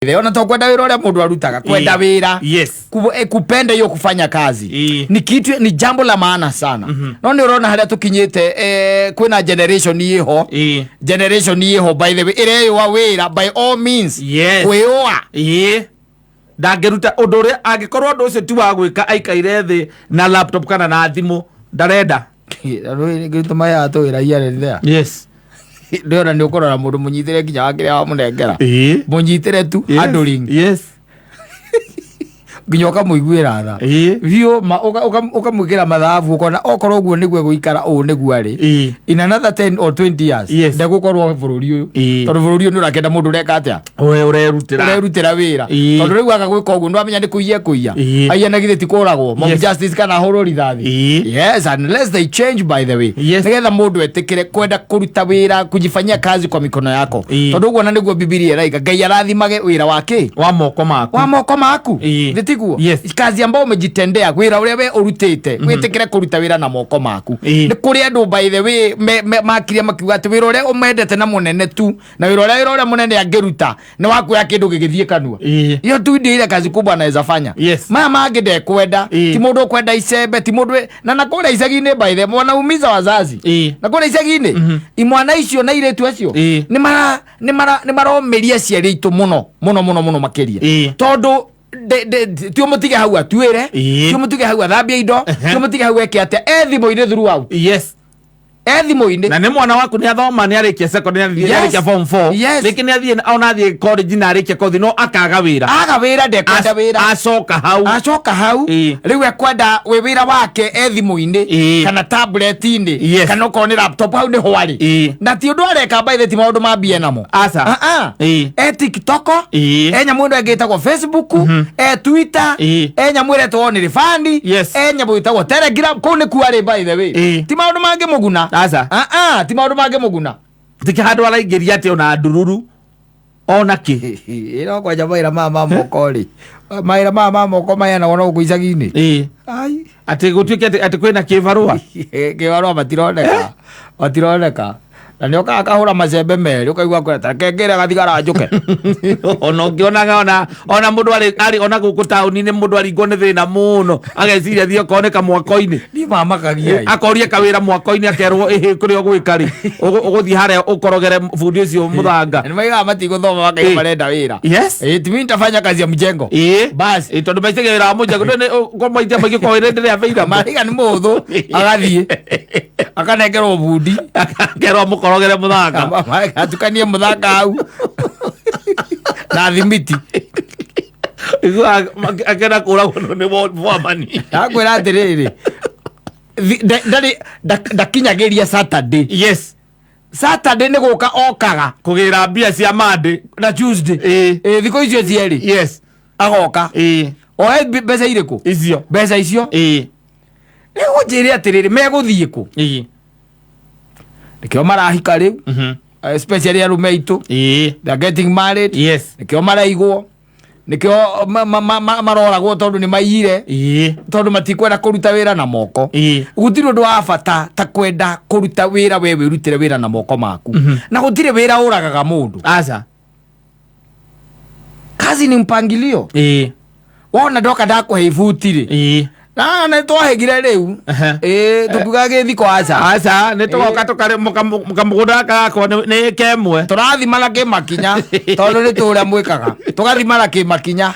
Leo natokwenda wira ule mundu arutaga kwenda wira. Yes. Kupenda hiyo kufanya kazi. Ni kitu, ni jambo la maana sana. No ni urona haria tukinyite kwina generation yiho. Generation yiho by the way ire wa wira by all means. Yes. Kweoa. Ndageruta undu uria angikorwo undu ucio ti wa gwika aikaire thi na laptop kana na thimu ndarenda. Gituma ya to ira yare there. Yes. Ndora ni ukorora mundu munyitire kinya wakiria wa munengera. Munyitire tu handling. Yes. Ginyoka muiguira tha. Vio ukamwikira mathabu ukona okorwo guo niguo guikara u niguo ari. In another 10 or 20 years ndegukorwo bururi uyu. Tondu bururi uyu nurakenda mundu reka atia. We urerutira wira. Tondu riu aka gwika uguo ndwamenya ni kuiya. Aya na githe ti kuragwo. Mob justice kana horo rithathi. Yes, unless they change by the way. Nigetha mundu etikire kwenda kuruta wira kujifanyia kazi kwa mikono yako. Tondu uguo na niguo Biblia iraika Ngai arathimage wira wake wa moko maku. Wa moko maku. Tiguo. Kazi ambao umejitendea wira uria we urutite witikire kuruta wira na moko maku. Ni kuri andu by the way makiria makiuga ati wira uria umendete na munene tu na wira uria munene angeruta ni wakuya kindu gigithie kanua. Hiyo tu ndio ile kazi kubwa anaweza fanya. Maya mangi ndekwenda ti mundu kwenda icembe ti mundu na nakora icagi-ini by the way wanaumiza wazazi. Nakora icagi-ini imwana icio na iretu acio ni maromeria ciari itu muno makiria tondu tu mutige hau atuire tu mutige hau athambia indo tu mutige hau eke atia ethimo-ini throughout. Yes. Ethimo-ini na ni mwana waku ni athoma ni arikia secondary ni arikia form 4 lekin ni athie ona athie college na arikia kothi no akaga wira ndekwenda wira acoka hau riu ekwenda we wira wake ethimo-ini kana tablet-ini kana ko ni laptop hau ni hwari na ti undu areka by the time maundu mambie namo TikTok nyamu ndu engitagwo Facebook Twitter nyamu iretwo ni rifandi nyamu itagwo Telegram ko ni kuari by the way ti maundu mangi muguna ti maundu mangi muguna tikihandu araingiria ati ona ndururu ona ki ino kwa jamaira mama mokori maira mama moko maya na wona kuicagi-ini ai ati gutuike ati kwina kivarua batironeka na ni akahura macembe meri ukaigua kweta kengere gathigara njuke ona ngionaga ona mundu ari ona guku tauni-ini mundu aringwo ni thina muno ageciria thio koneka mwako-ini ni mamakagia akoria kawira mwako-ini akerwo kuri ogwikari uguthii haria ukorogere fundi ucio muthanga ni maiga matiguthoma makai marenda wira. Timi ntafanya kazi ya mjengo basi tondu maicege wira wa mjengo ko maitia maigi kwa irende ya veira maiga ni muthu agathie akanengerwo bundi akerwo mukorogere muthanga atukanie muthanga hau na thimiti akena kuragwo ni wamani akwira atiriri ndakinyagiria Saturday. Saturday ni guka okaga kugira mbia cia Monday na Tuesday thiko icio cieri agoka oe mbeca iriku icio mbeca icio ni gunjire atiriri meguthie ku nikio marahika riu especially arume itu they are getting married nikio maraigwo nikio maroragwo tondu ni maiyire tondu matikwenda kuruta wira na moko gutiri undu wa bata ta kwenda kuruta wira we wirutire wira na moko maku na gutiri wira uragaga mundu kazi ni mpangilio wona ndoka ndakuhe ibutiri na twahegire riu tukuga githiko aca ni tugoka tukare mukamugunda gakwa ni kemwe turathimana kimakinya tondu ni turia mwikaga tugathimana kimakinya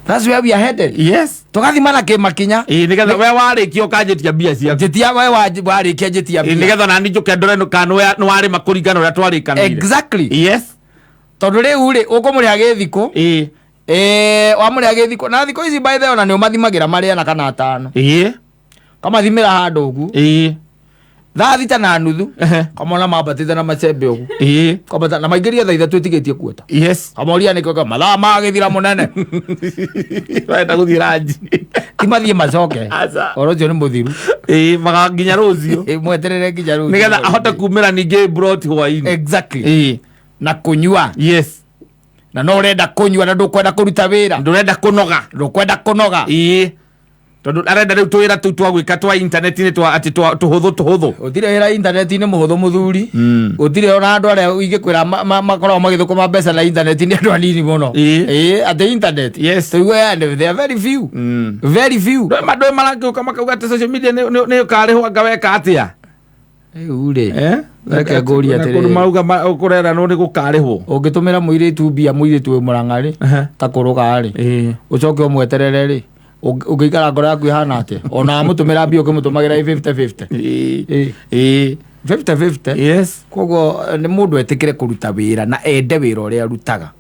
that's where we are headed. Tugathimana kimakinya nigetha we warikia ukanjitia mbia ciaku jitia we warikia jitia mbia nigetha nani njuke ndore no kanu ni wari makuringana uria twarikanire exactly tondu riu ri ukumuriha githiko wamuria githiko na thiko ici by the way na ni umathimagira maria na kana atano kama thimira handu ugu thaa thita na nuthu kamona mabatite na macembe ugu kama na maingiria thaa ithatu itigitie kuota kamoria ni kwa mathaa magithira munene wenda guthira nji timathie macoke orocio ni muthiru magaginya rucio mweterere nginya rucio nigetha ahote kumira ningi brought hwaini exactly na kunyua na no urenda kunyua na ndukwenda kuruta wira ndurenda kunoga ndukwenda kunoga tondu arenda riu twira tu twagwika twa internet ni twa ati twa tuhuthu utire ira internet ni muhuthu muthuri utire ona andu aria ugikwira makoro magithukuma mbeca na internet ni andu anini muno at the internet. Yes, they are very few. Very few. Madoi marangiuka makauga ati social media ni ukarihwa ngaweka atia ure reke ngori atiri mauga ukurera no ni gukarihwo ungitumira muiritu bia muiritu we murangari ta kuruga ri ucoke umweterere ri ungikara ngoro yaku ihana ate ona mutumira bia ukimutumagira 50-50 50-50. Yes, kogo ni mundu etikire kuruta wira na ende wira uria arutaga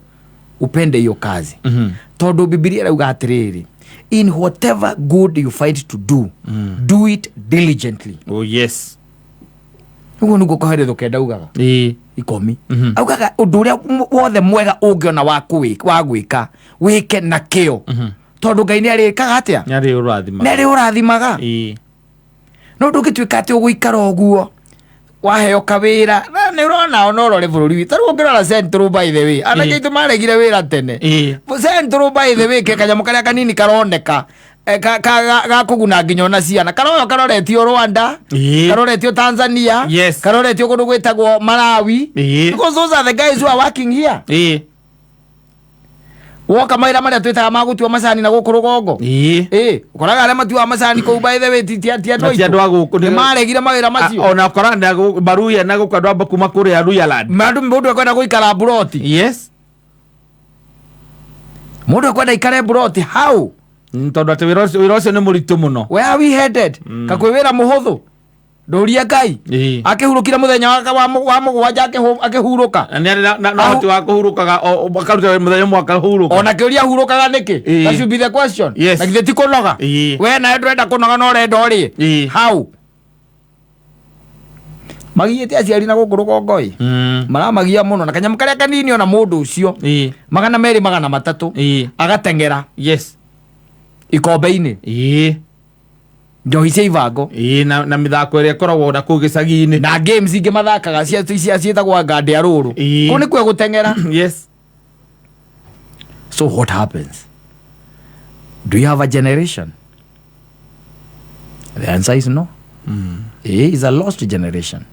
upende hiyo kazi tondu Biblia irauga atiriri, in whatever good you find to do do it diligently. Oh yes, uguo niguo koheretho kenda ugaga ikomi augaga undu uria wothe mwega ungiona wa gwika wike na kio tondu Ngai ni arikaga atia nari urathimaga no ndungituika ati uguikara uguo waheo kawira na ni urona onoro bururi wi taru ngirora Central by the way ana kitu maregire wira tene Central by the way ke kanyamu karia kanini karoneka ga kuguna nginyona ciana karoretio Rwanda karoretio Tanzania karoretio kundu gwitagwo Malawi because those are the guys who are working here woka maira maria twitaga magutua macani na guku rugongo ukoraga aria matua macani kou by the way tia no maregire mawira macio ona koranda baruya na guku andũ kuma kuria Ruyaland mundu ekwenda guikara buroti mundu ekwenda ikare buroti how tondu ati wira ucio ni muritu muno. Where are we headed? Kakwe wira muhuthu ndoria Ngai akihurukira muthenya wa mugwanja akihuruka na hoti wa kuhurukaga bakaruta muthenya mwaka huruka ona kiuria hurukaga niki that should be the question. Na githe ti kunoga we na ndwenda kunoga no renda uri how magiyete aciari na guku rugongoi maramagia muno na kanyamu karia kanini ona mundu ucio 200-300 agatengera ikombe-ini njohi cia ivango na mithako iria koragwo na kuu gicagi-ini na games ingi mathakaga cia cietagwo ngandi ya ruru ku ni kwe gutengera. So what happens? Do you have a generation? The answer is no. It's a lost generation.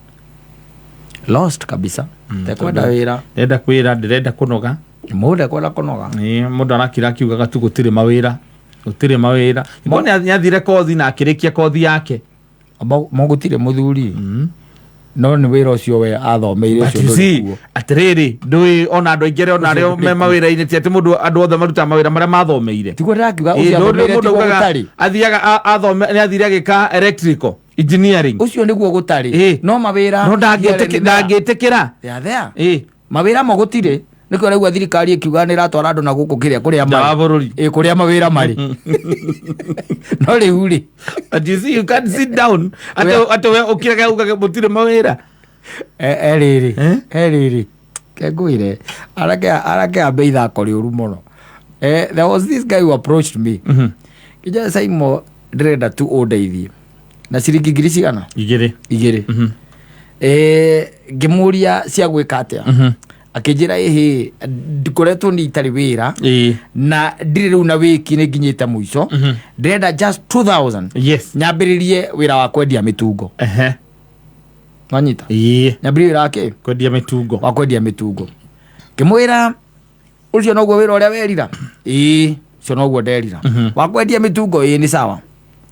Lost kabisa. Tekwenda wira ndenda kwira ndirenda kunoga mundu ekwenda kunoga mundu arakira kiugaga tu gutire mawira mbona nyathire kothi na akirikia kothi yake mogutire muthuri no ni wira ucio we athomeire ucio nduguo atiriri ndui ona andu aingire ona ario me mawira-ini ti ati mundu andu othe maruta mawira maria mathomeire tiguo ndakiuga ucio mundu gutari athiaga athome ni athire agika electrical engineering ucio niguo gutari no mawira no ndangitikira mawira mo gutire niko rau thirikari ikiuga ni ratwara andu na guku kiria kuria mari kuria mawira mari no riu ri but you see you can't sit down ato we ukiraga uga mutire mawira eriri kengwire arake abe ithako riuru muno. There was this guy who approached me kija saimo ndirenda tu undeithie na ciringi ngiri cigana igiri ngimuria cia gwika atia akijira ihi ndikoretwo ni itari wira na ndire riu na wiki ni nginyite muico ndirenda just 2000 nyambiririe wira wa kwendia mitungo manyita nyambiririe wira wake kwendia mitungo wa kwendia mitungo kimwira ucio noguo wira uria werira ucio noguo nderira wa kwendia mitungo ni sawa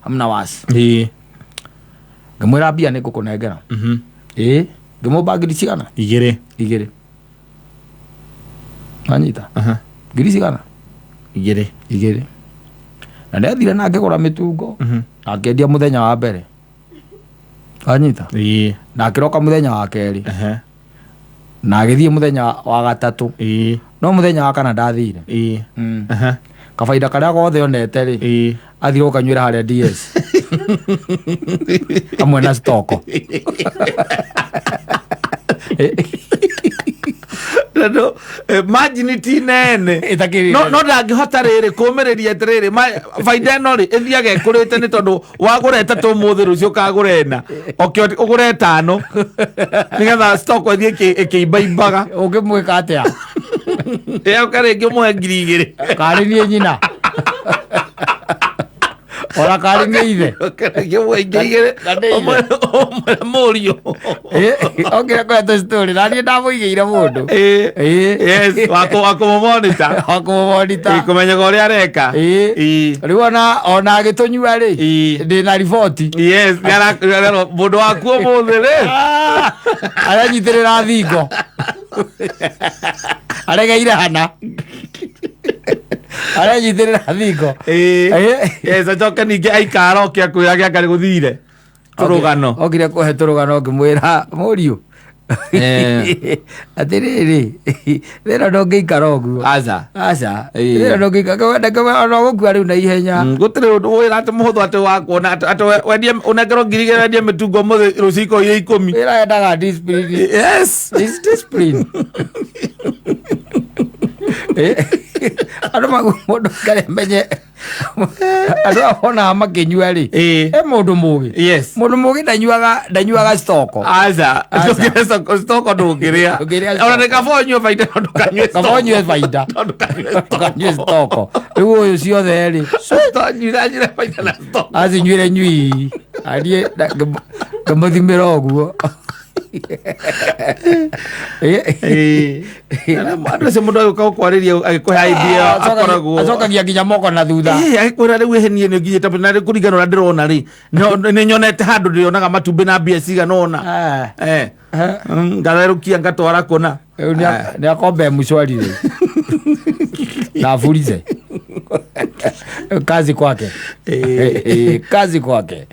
hamna wasi ngimwira bia ni ngukunengera ngimumba ngiri cigana igiri manyita ngiri cigana igiri na ndathire na ngigura mitungo na akendia muthenya wa mbere manyita na akiroka muthenya wa keri na agithie muthenya wa gatatu no muthenya wa kana ndathire kafaida karia gothe onete ri athire ukanywira haria DS amwe na stoko no imagine ti nene no ndangihota riri kumiriria atiriri faida ino ri ithiage ikurite ni tondu wagurete tu muthi rucio kagurena ugure 5 nigetha stock ithie ikiimbaimbaga ungimwika atia ukari ngimwe 2,000 kari nie nyina ora kari ngeithe ke woigire murio okira kwa to story nani ndamuigeire mundu yes wako monitor kumenya uria areka riu ona agitunyua ri ndi na report yes mundu waku umuthi ri aranyitirira thingo aregeire hana aranyitirira thingo yes acoke ningi aikara okia kwira giakari guthire turugano okire kuhe turugano ngimwira Muriu atiriri rero ndongeikara uguo aca rero ndongeikara wenda gukua riu na ihenya gutire wira ati muhuthu ati wakuona ati wendie unengero ngiri wendie mitungo muthi ruciko ye 10 wira endaga discipline yes is discipline andu mundu karemenye andu ahona makinyua ri mundu mugi yes mundu mugi ndanyuaga stoko aca stoko ndungiria ona ni kabonywe baita ndukanywe kabonywe baita ndukanywe stoko riu uyu ciothe ri nyira baita na stoko acinyuire nyui arie ngamuthimira uguo andu se mundu ukakwariria agikuha idea akoragwo acokagia nginya moko na thutha agikwira riu ehenie ni nginyite na ri kurigana na ndirona ri ni nyonete handu ndionaga matumbi na mbia ciganona ngatherukia ngatwara kuna ni akombe mucwari ri na furize kazi kwake